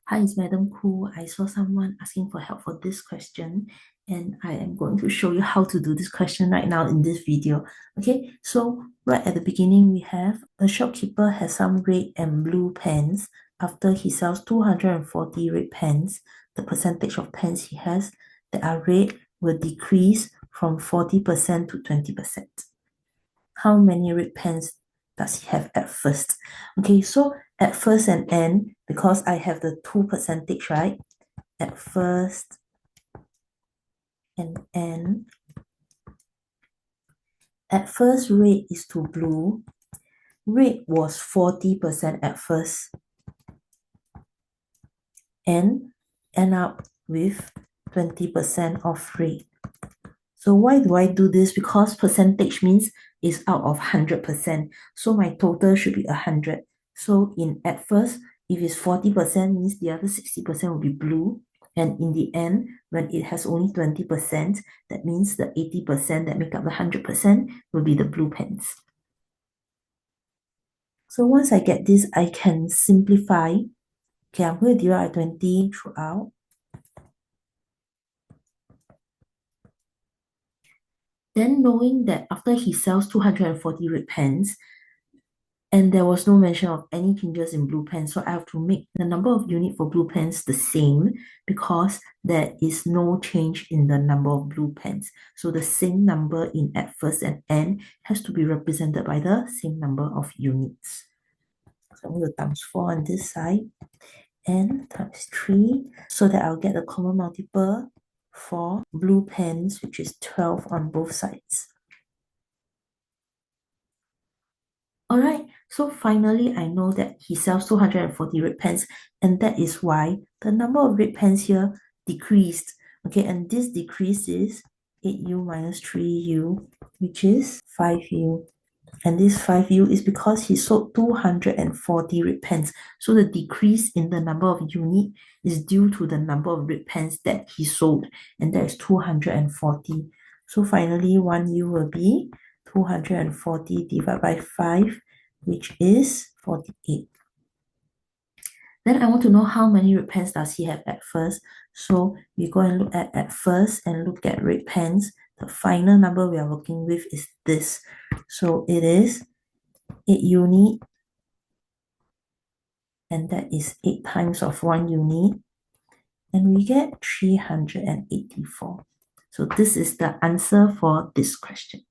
Hi, it's Madam Khoo. I saw someone asking for help for this question, and I am going to show you how to do this question right now in this video. Okay, so right at the beginning, we have a shopkeeper has some red and blue pens. After he sells 240 red pens, the percentage of pens he has that are red will decrease from 40% to 20%. How many red pens does he have at first? Okay, so at first and end, because I have the 2%, right? At first and end. At first, red is to blue. Red was 40% at first and end up with 20% of red. So why do I do this? Because percentage means is out of 100%. So my total should be 100. So at first, if it's 40%, means the other 60% will be blue. And in the end, when it has only 20%, that means the 80% that make up the 100% will be the blue pens. So once I get this, I can simplify. Okay, I'm going to divide by 20 throughout. Then knowing that after he sells 240 red pens, and there was no mention of any changes in blue pens, so I have to make the number of units for blue pens the same because there is no change in the number of blue pens. So the same number in at first and end has to be represented by the same number of units. So I'm going to times 4 on this side and times 3 so that I'll get the common multiple for blue pens, which is 12 on both sides. Alright, so finally I know that he sells 240 red pens, and that is why the number of red pens here decreased. Okay, and this decrease is 8u minus 3u, which is 5u. And this 5u is because he sold 240 red pens. So the decrease in the number of unit is due to the number of red pens that he sold, and that is 240. So finally, 1u will be 240 divided by 5, which is 48. Then I want to know how many red pens does he have at first. So we go and look at first and look at red pens. The final number we are working with is this. So it is 8 unit, and that is 8 times of 1 unit, and we get 384. So this is the answer for this question.